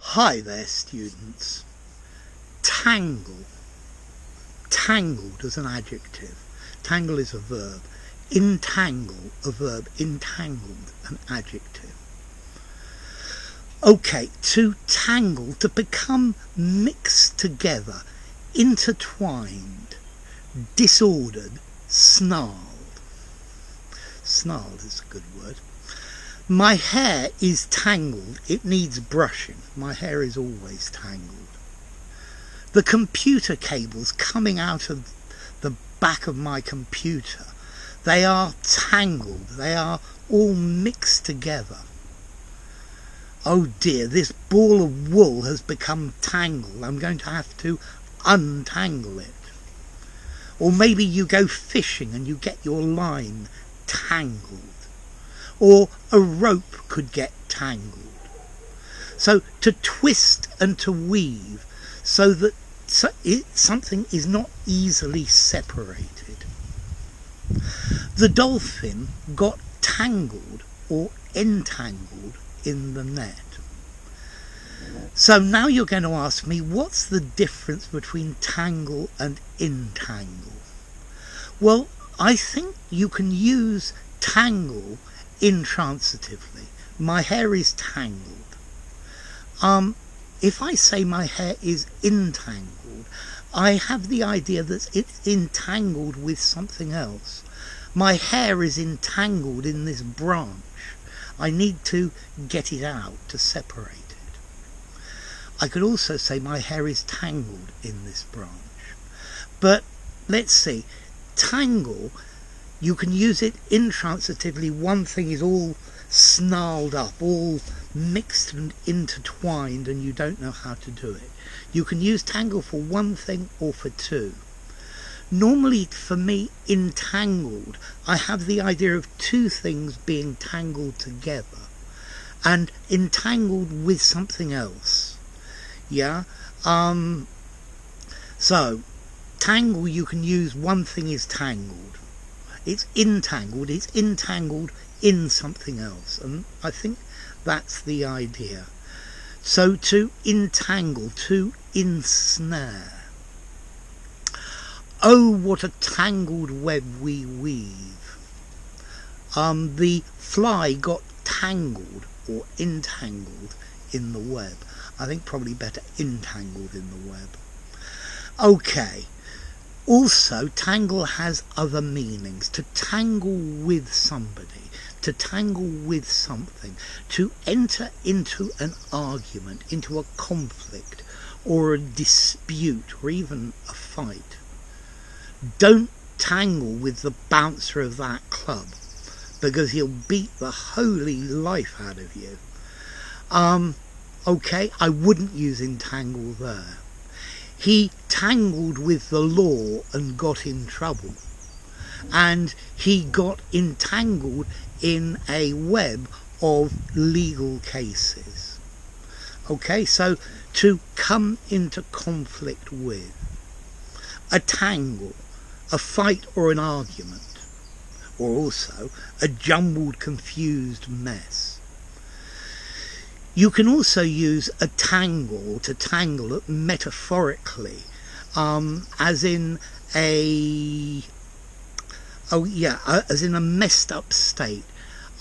Hi there, students. Tangle. Tangled as an adjective. Tangle is a verb. Entangle, a verb. Entangled, an adjective. Okay, to tangle, to become mixed together, intertwined, disordered, snarled. Snarled is a good word. My hair is tangled, it needs brushing. My hair is always tangled. The computer cables coming out of the back of my computer, they are tangled, they are all mixed together. Oh dear, this ball of wool has become tangled. I'm going to have to untangle it. Or maybe you go fishing and you get your line tangled. Or a rope could get tangled. So to twist and to weave so that something is not easily separated. The dolphin got tangled or entangled in the net. So now you're going to ask me, what's the difference between tangle and entangle? Well, I think you can use tangle intransitively. My hair is tangled. If I say my hair is entangled, I have the idea that it's entangled with something else. My hair is entangled in this branch. I need to get it out to separate it. I could also say my hair is tangled in this branch. But let's see, tangle, you can use it intransitively. One thing is all snarled up, all mixed and intertwined, and you don't know how to do it. You can use tangle for one thing or for two. Normally, for me, entangled, I have the idea of two things being tangled together and entangled with something else. Yeah? So, tangle, you can use one thing is tangled. It's entangled in something else, and I think that's the idea. So to entangle, to ensnare. Oh, what a tangled web we weave. The fly got tangled or entangled in the web. I think probably better entangled in the web. Okay. Also, tangle has other meanings. To tangle with somebody, to tangle with something, to enter into an argument, into a conflict, or a dispute, or even a fight. Don't tangle with the bouncer of that club, because he'll beat the holy life out of you. Okay, I wouldn't use entangle there. He tangled with the law and got in trouble. And he got entangled in a web of legal cases. Okay, so to come into conflict with. A tangle, a fight or an argument. Or also a jumbled, confused mess. You can also use a tangle, to tangle metaphorically, as in a messed up state.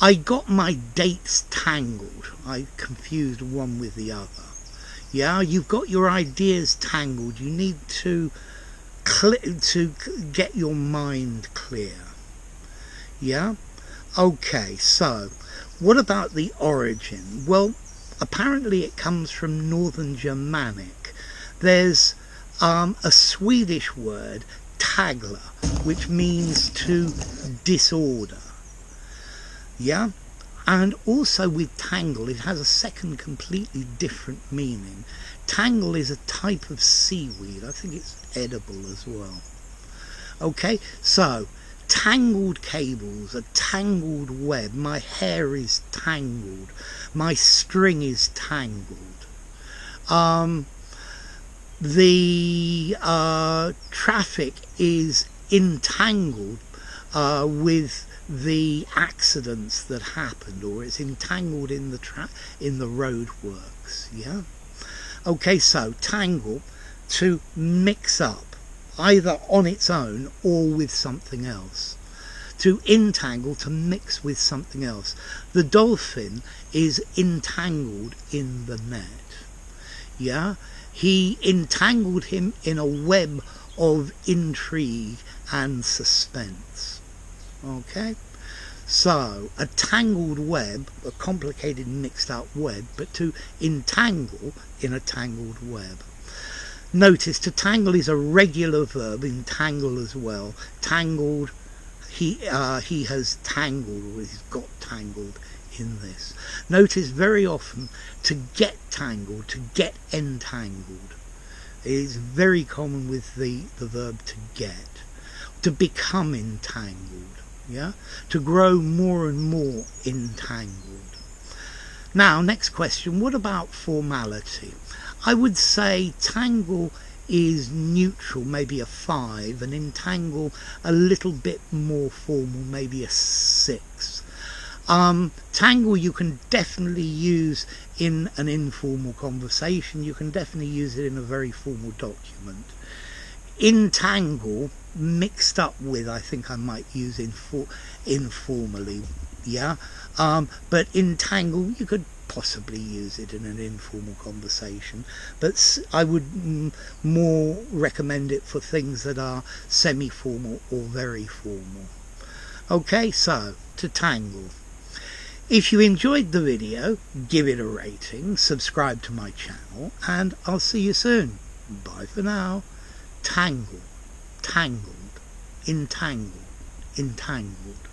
I got my dates tangled. I confused one with the other. Yeah, you've got your ideas tangled. You need to get your mind clear. Yeah? Okay, so what about the origin? Well, apparently it comes from Northern Germanic. There's a Swedish word, tagla, which means to disorder. Yeah? And also with tangle, it has a second completely different meaning. Tangle is a type of seaweed. I think it's edible as well. Okay, so tangled cables, a tangled web. My hair is tangled. My string is tangled. The traffic is entangled with the accidents that happened, or it's entangled in the roadworks. Yeah. Okay, so tangle, to mix up, either on its own or with something else. To entangle, to mix with something else. The dolphin is entangled in the net. Yeah? He entangled him in a web of intrigue and suspense. Okay? So, a tangled web, a complicated mixed up web, but to entangle in a tangled web. Notice, to tangle is a regular verb, entangle as well. Tangled, he has tangled, or he's got tangled in this. Notice very often to get tangled, to get entangled, is very common with the verb to get. To become entangled, yeah? To grow more and more entangled. Now, next question, what about formality? I would say tangle is neutral, maybe a 5, and entangle a little bit more formal, maybe a 6. Tangle you can definitely use in an informal conversation, you can definitely use it in a very formal document. Entangle, mixed up with, I think I might use informally, yeah? But entangle, you could possibly use it in an informal conversation, but I would more recommend it for things that are semi-formal or very formal. Okay, so to tangle. If you enjoyed the video, give it a rating, subscribe to my channel, and I'll see you soon. Bye for now. Tangle, tangled, entangle, entangled.